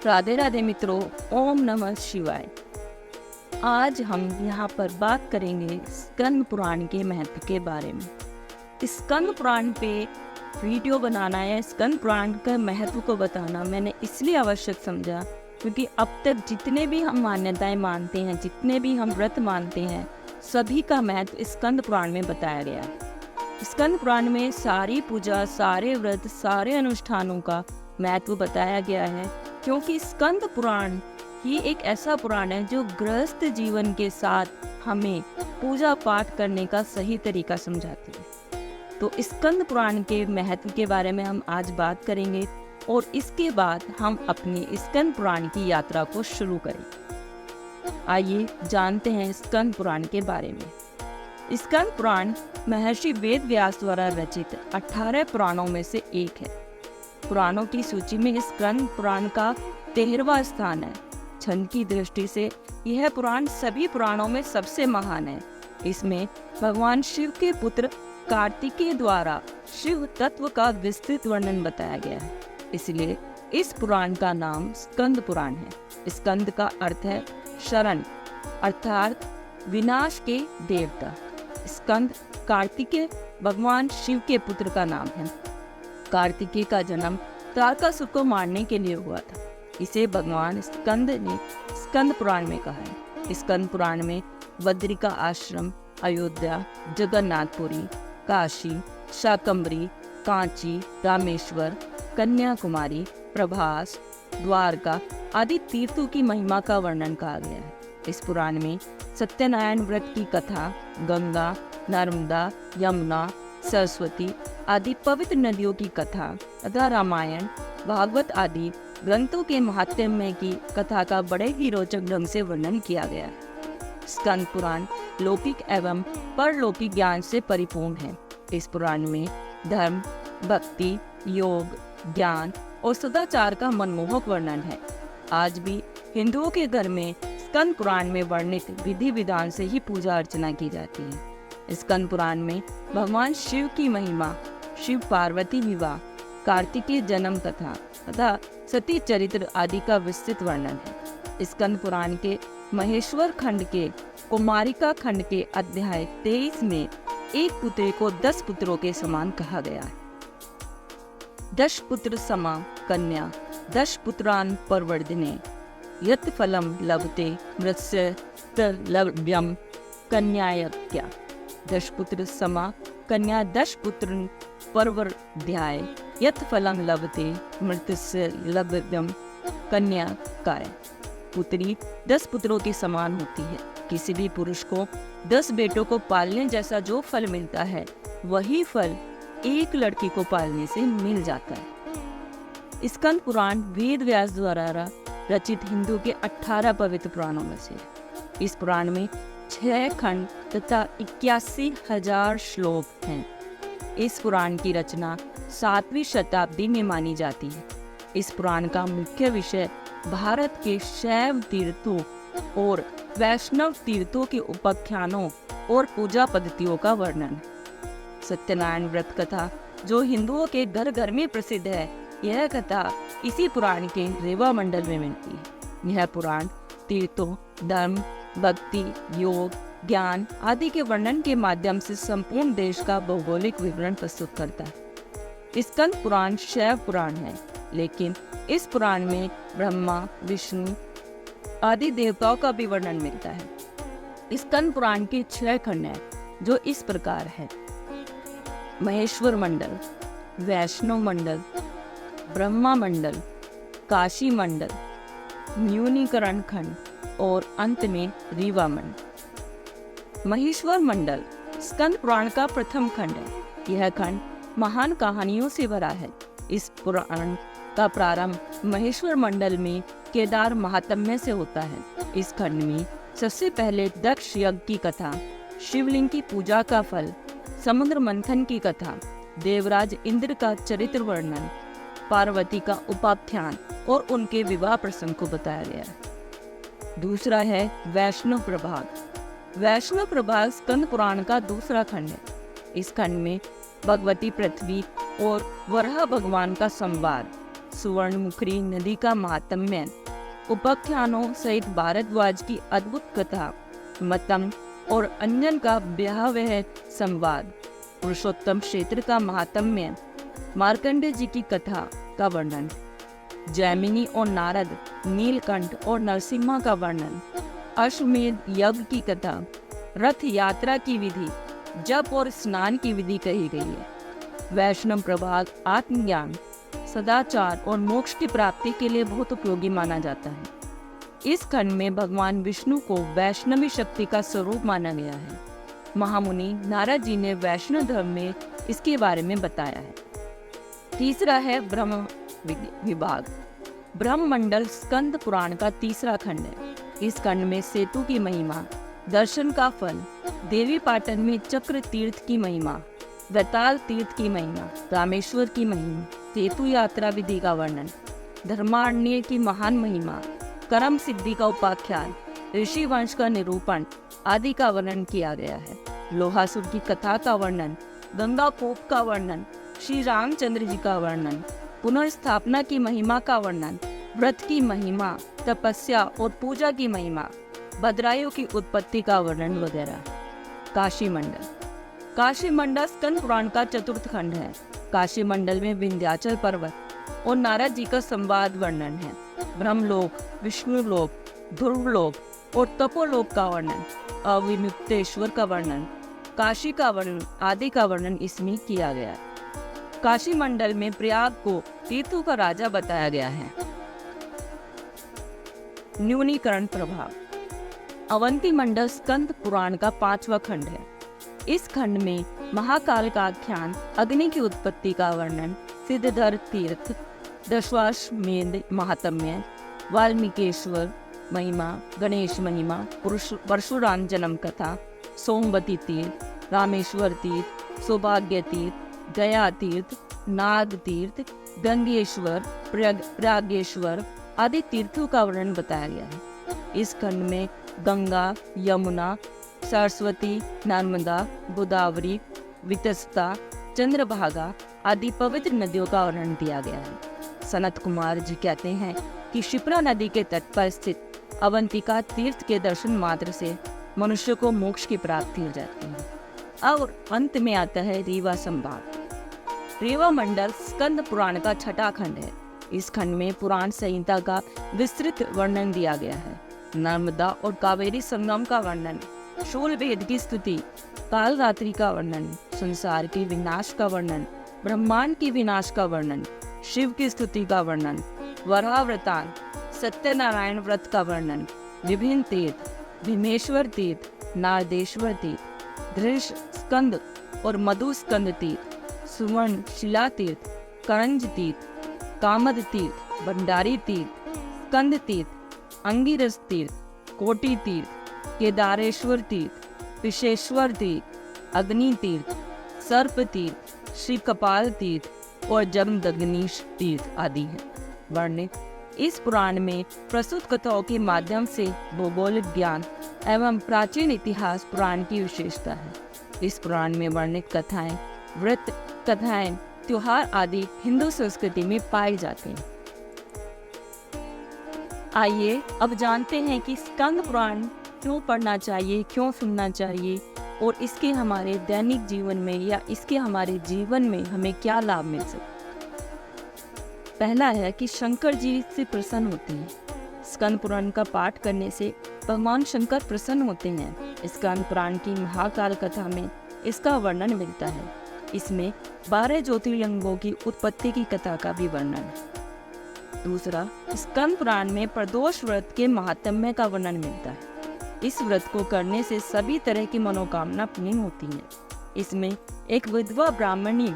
राधे राधे मित्रों, ओम नमः शिवाय। आज हम यहाँ पर बात करेंगे स्कंद पुराण के महत्व के बारे में। स्कंद पुराण पे वीडियो बनाना या स्कंद पुराण का महत्व को बताना मैंने इसलिए आवश्यक समझा क्योंकि अब तक जितने भी हम मान्यताएं मानते हैं, जितने भी हम व्रत मानते हैं, सभी का महत्व स्कंद पुराण में बताया गया है। स्कंद पुराण में सारी पूजा, सारे व्रत, सारे अनुष्ठानों का महत्व बताया गया है क्योंकि स्कंद पुराण ही एक ऐसा पुराण है जो गृहस्थ जीवन के साथ हमें पूजा पाठ करने का सही तरीका समझाती है। तो स्कंद पुराण के महत्व के बारे में हम आज बात करेंगे और इसके बाद हम अपनी स्कंद पुराण की यात्रा को शुरू करें। आइए जानते हैं स्कंद पुराण के बारे में। स्कंद पुराण महर्षि वेद व्यास द्वारा रचित 18 पुराणों में से एक है। पुराणों की सूची में स्कंद पुराण का 13वां स्थान है। छंद की दृष्टि से यह पुराण सभी पुराणों में सबसे महान है। इसमें भगवान शिव के पुत्र कार्तिकेय द्वारा शिव तत्व का विस्तृत वर्णन बताया गया है, इसलिए इस पुराण का नाम स्कंद पुराण है। स्कंद का अर्थ है शरण, अर्थात विनाश के देवता। स्कंद कार्तिकेय भगवान शिव के पुत्र का नाम है। कार्तिकेय का जन्म तारकासुर को मारने के लिए हुआ था। इसे भगवान स्कंद ने स्कंद पुराण में कहा है। स्कंद पुराण में बद्रिका आश्रम, अयोध्या, जगन्नाथपुरी, काशी, शाकंभरी, कांची, रामेश्वर, कन्याकुमारी, प्रभास, द्वारका आदि तीर्थों की महिमा का वर्णन कहा गया है। इस पुराण में सत्यनारायण व्रत की कथा, गंगा, नर्मदा, यमुना, सरस्वती आदि पवित्र नदियों की कथा तथा रामायण, भागवत आदि ग्रंथों के महात्म्य की कथा का बड़े ही रोचक ढंग से वर्णन किया गया है। स्कंद पुराण लौकिक एवं परलौकिक ज्ञान से परिपूर्ण है। इस पुराण में धर्म, भक्ति, योग, ज्ञान और सदाचार का मनमोहक वर्णन है। आज भी हिंदुओं के घर में स्कंद पुराण में वर्णित विधि विधान से ही पूजा अर्चना की जाती है। स्कंद पुराण में भगवान शिव की महिमा, शिव पार्वती विवाह, कार्तिकेय जन्म कथा तथा सती चरित्र आदि का विस्तृत वर्णन है। स्कंद पुराण के महेश्वर खंड के कुमारिका खंड के अध्याय 23 में एक पुत्री को 10 पुत्रों के समान कहा गया है। 10 पुत्र समा कन्या 10 पुत्रान परवर्धिने यत् फलम लभते मृत्स्य लभ्यम कन्यायज्ञा। 10 पुत्र समा कन्या 10 पुत्र परवर्ध्याय यत् फलम लभते मृत्स्य लभ्यम कन्याकाय। पुत्री 10 पुत्रों के समान होती है। किसी भी पुरुष को 10 बेटों को पालने जैसा जो फल मिलता है, वही फल एक लड़की को पालने से मिल जाता है। स्कंद पुराण वेद व्यास द्वारा रचित हिंदू के 18 पवित्र पुराणों में से है। इस पुराण में 6 खंड तथा 81,000 श्लोक हैं। इस पुराण की रचना 7वीं शताब्दी में मानी जाती है। इस पुराण का मुख्य विषय भारत के शैव तीर्थों और वैष्णव तीर्थों के उपाख्यानों और पूजा पद्धतियों का वर्णन है। सत्यनारायण व्रत कथा जो हिंदुओं के घर घर में प्रसिद्ध है, यह कथा इसी पुराण के रेवा मंडल में मिलती है। यह पुराण तीर्थों, धर्म, भक्ति, योग, ज्ञान आदि के वर्णन के माध्यम से संपूर्ण देश का भौगोलिक विवरण प्रस्तुत करता है। स्कंद पुराण शैव पुराण है, लेकिन इस पुराण में ब्रह्मा, विष्णु आदि देवताओं का भी वर्णन मिलता है। स्कंद पुराण के 6 खंड हैं, जो इस प्रकार है: महेश्वर मंडल, वैष्णव मंडल, ब्रह्मा मंडल, काशी मंडल, म्यूनीकरण खंड और अंत में रीवा मंडल। महेश्वर मंडल स्कंद पुराण का प्रथम खंड है। यह खंड महान कहानियों से भरा है। इस पुराण का प्रारंभ महेश्वर मंडल में केदार महात्म्य से होता है। इस खंड में सबसे पहले दक्ष यज्ञ की कथा, शिवलिंग की पूजा का फल, समुद्र मंथन की कथा, देवराज इंद्र का चरित्र वर्णन, पार्वती का उपाख्यान और उनके विवाह प्रसंग को बताया गया है। दूसरा है वैष्णव प्रभाग। वैष्णव प्रभाग स्कंद पुराण का दूसरा खंड है। इस खंड में भगवती पृथ्वी और वराह भगवान का संवाद, सुवर्णमुखी नदी का महात्म्य, उपाख्यानों सहित भारद्वाज की अद्भुत कथा, मतम और अंजन का ब्याहवह संवाद, पुरुषोत्तम क्षेत्र का महात्म्य, मार्कंडेय जी की कथा का वर्णन, जैमिनी और नारद, नीलकंठ और नरसिम्हा का वर्णन, अश्वमेध यज्ञ की कथा, रथ यात्रा की विधि, जप और स्नान की विधि कही गई है। वैष्णव प्रभाग आत्मज्ञान, सदाचार और मोक्ष की प्राप्ति के लिए बहुत उपयोगी माना जाता है। इस खंड में भगवान विष्णु को वैष्णवी शक्ति का स्वरूप माना गया है। महामुनि नारद जी ने वैष्णव धर्म में इसके बारे में बताया है। तीसरा है ब्रह्म विभाग। ब्रह्म मंडल स्कंद पुराण का तीसरा खंड है। इस खंड में सेतु की महिमा, दर्शन का फल, देवी पाटन में चक्र तीर्थ की महिमा, वैताल तीर्थ की महिमा, रामेश्वर की महिमा, सेतु यात्रा विधि का वर्णन, धर्मारण्य की महान महिमा, कर्म सिद्धि का उपाख्यान, ऋषि वंश का निरूपण आदि का वर्णन किया गया है। लोहासुर की कथा का वर्णन, गंगा कोप का वर्णन, श्री रामचंद्र जी का वर्णन, पुनर्स्थापना की महिमा का वर्णन, व्रत की महिमा, तपस्या और पूजा की महिमा, बदरायों की उत्पत्ति का वर्णन वगैरह। काशी मंडल। काशी मंडल स्कंद पुराण का चतुर्थ खंड है। काशी मंडल में विंध्याचल पर्वत और नारद जी का संवाद वर्णन है। ब्रह्मलोक, विष्णुलोक, ध्रुवलोक और तपोलोक का वर्णन, अविमुक्तेश्वर का वर्णन, काशी का वर्णन आदि का वर्णन इसमें किया गया है। काशी मंडल में प्रयाग को तीर्थों का राजा बताया गया है। न्यूनीकरण प्रभाव। अवंती मंडल स्कंद पुराण का 5वां खंड है। इस खंड में महाकाल का आख्यान, अग्नि की उत्पत्ति का वर्णन, सिद्धधर तीर्थ, दशाश्वमेध महात्म्य, वाल्मीकेश्वर महिमा, गणेश महिमा, परशुराम जन्म कथा, सोमवती तीर्थ, रामेश्वर तीर्थ, सौभाग्य तीर्थ, गया तीर्थ, नाग तीर्थ, गंगेश्वर, प्रयागेश्वर आदि तीर्थों का वर्णन बताया गया है। इस खंड में गंगा, यमुना, सरस्वती, नर्मदा, गोदावरी, वितस्ता, चंद्रभागा आदि पवित्र नदियों का वर्णन दिया गया है। सनत कुमार जी कहते हैं कि शिप्रा नदी के तट पर स्थित अवंतिका तीर्थ के दर्शन मात्र से मनुष्य को मोक्ष की प्राप्ति हो जाती है। और अंत में आता है रीवा संभाग। रीवा मंडल स्कंद पुराण का 6वां खंड है। इस खंड में पुराण संहिता का विस्तृत वर्णन दिया गया है। नर्मदा और कावेरी संगम का वर्णन, शूल भेद की स्तुति, काल रात्रि का वर्णन, संसार के विनाश का वर्णन, ब्रह्मांड की विनाश का वर्णन, शिव की स्तुति का वर्णन, वराह व्रतान, सत्यनारायण व्रत का वर्णन, विभिन्न तीर्थ, भीमेश्वर तीर्थ, नारदेश्वर तीर्थ, धृष स्कंद और मधु स्कंद तीर्थ, सुवर्ण शिला तीर्थ, करंज तीर्थ, कामद तीर्थ, भंडारी तीर्थ, स्कंद तीर्थ, अंगिरस तीर्थ, कोटि तीर्थ, केदारेश्वर तीर्थ, विशेश्वर तीर्थ, अग्नि तीर्थ, सर्प तीर्थ, श्री कपाल तीर्थ और जमदग्नीश तीर्थ आदि है वर्णित। इस पुराण में प्रस्तुत कथाओं के माध्यम से भौगोलिक ज्ञान एवं प्राचीन इतिहास पुराण की विशेषता है। इस पुराण में वर्णित कथाएं, व्रत कथाएं, त्योहार आदि हिंदू संस्कृति में पाए जाते हैं। आइए अब जानते हैं कि स्कंद पुराण क्यों पढ़ना चाहिए, क्यों सुनना चाहिए और इसके हमारे दैनिक जीवन में या इसके हमारे जीवन में हमें क्या लाभ मिल सकता है। पहला है कि शंकर जी से प्रसन्न होते हैं। स्कंद पुराण का पाठ करने से भगवान शंकर प्रसन्न होते हैं। स्कंद पुराण की महाकाल कथा में इसका वर्णन मिलता है। इसमें 12 ज्योतिर्लिंगों की उत्पत्ति की कथा का भी वर्णन है। दूसरा, स्कंद पुराण में प्रदोष व्रत के महात्म्य का वर्णन मिलता है। इस व्रत को करने से सभी तरह की मनोकामना पूर्ण होती है। इसमें एक विधवा ब्राह्मणी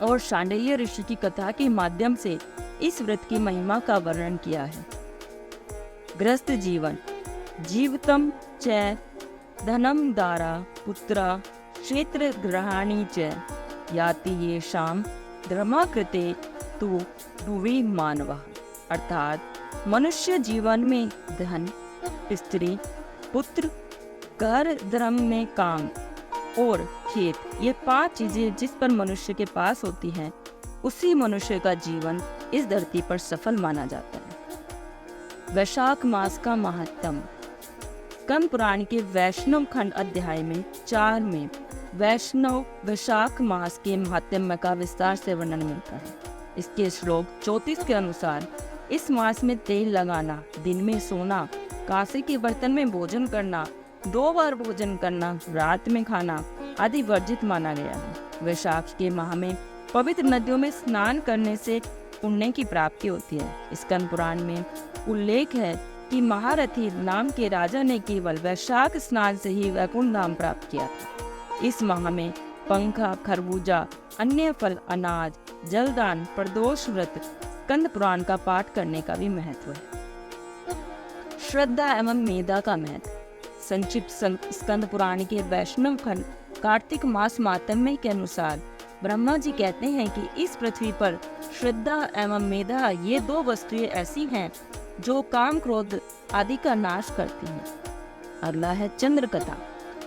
और शांडिल्य ऋषि की कथा के माध्यम से इस व्रत की महिमा का वर्णन किया है। गृहस्थ जीवन। जीवितम च धनम दारा पुत्रा क्षेत्र ग्रहाणी च याति येषाम धर्मा कृते तु भुवि मानवः। अर्थात मनुष्य जीवन में धन, स्त्री, पुत्र, घर, धर्म में काम और खेत, ये 5 चीजें जिस पर मनुष्य के पास होती हैं, उसी मनुष्य का जीवन इस धरती पर सफल माना जाता है। वैशाख मास का महात्म। स्कंद पुराण के वैष्णव खंड अध्याय में 4 में वैष्णव वैशाख मास के महात्म्य का विस्तार से वर्णन मिलता है। इसके श्लोक 34 के अनुसार इस मास में तेल लगाना, दिन में सोना, कांसे के बर्तन में भोजन करना, 2 बार भोजन करना, रात में खाना आदि वर्जित माना गया है। वैशाख के माह में पवित्र नदियों में स्नान करने से पुण्य की प्राप्ति होती है। स्कंद पुराण में उल्लेख है कि महारथी नाम के राजा ने केवल वैशाख स्नान से ही वैकुंठ धाम प्राप्त किया था। इस माह में पंखा, खरबूजा, अन्य फल, अनाज, जलदान, प्रदोष व्रत, स्कंद पुराण का पाठ करने का भी महत्व है। श्रद्धा एवं मेधा का महत्व। संक्षिप्त स्कंद पुराण के वैष्णव खंड कार्तिक मास मातम्य के अनुसार ब्रह्मा जी कहते हैं कि इस पृथ्वी पर श्रद्धा एवं मेधा ये 2 वस्तुएं ऐसी हैं जो काम क्रोध आदि का नाश करती हैं। अगला है चंद्र कथा।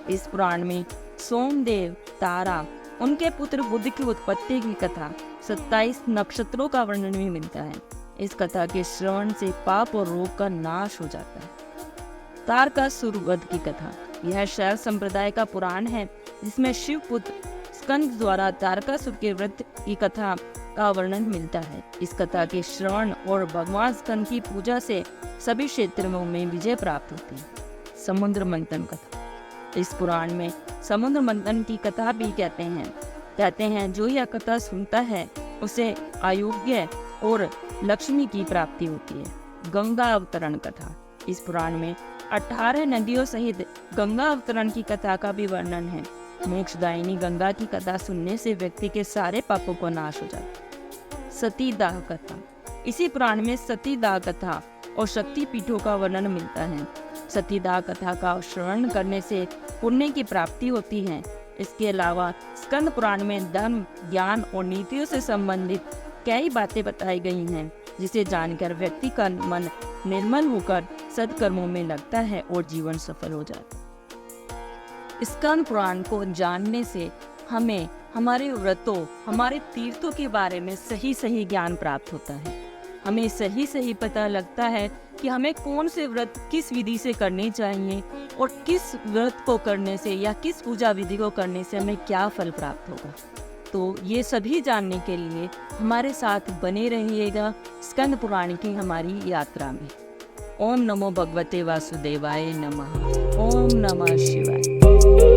इस पुराण में सोमदेव, तारा, उनके पुत्र बुध की उत्पत्ति की कथा, 27 नक्षत्रों का वर्णन भी मिलता है। इस कथा के श्रवण से पाप और रोग का नाश हो जाता है। तारकासुर वध की कथा। यह शैव संप्रदाय का पुराण है जिसमें शिव पुत्र स्कंद द्वारा तारकासुर के व्रत की कथा का वर्णन मिलता है। इस कथा के श्रवण और भगवान स्कंद की पूजा से सभी क्षेत्रों में विजय प्राप्त होती है। समुद्र मंथन कथा। इस पुराण में समुद्र मंथन की कथा भी कहते हैं जो यह कथा सुनता है उसे आयुग्य और लक्ष्मी की प्राप्ति होती है। गंगा अवतरण कथा। इस पुराण में 18 नदियों सहित गंगा अवतरण की कथा का भी वर्णन है। मोक्षदायिनी गंगा की कथा सुनने से व्यक्ति के सारे पापों को नाश हो जाता है। सती दाह कथा। इसी पुराण में सती दाह कथा और शक्ति पीठों का वर्णन मिलता है। सती दाह कथा का श्रवण करने से पुण्य की प्राप्ति होती है। इसके अलावा स्कंद पुराण में धर्म, ज्ञान और नीतियों से संबंधित कई बातें बताई गई हैं जिसे जानकर व्यक्ति का मन निर्मल होकर सत्कर्मों में लगता है और जीवन सफल हो जाता है। स्कंद पुराण को जानने से हमें हमारे व्रतों, हमारे तीर्थों के बारे में सही ज्ञान प्राप्त होता है। हमें सही पता लगता है कि हमें कौन से व्रत किस विधि से करने चाहिए और किस व्रत को करने से या किस पूजा विधि को करने से हमें क्या फल प्राप्त होगा। तो ये सभी जानने के लिए हमारे साथ बने रहिएगा स्कंद पुराण की हमारी यात्रा में। ओम नमो भगवते वासुदेवाय नमः। ओम नमः शिवाय।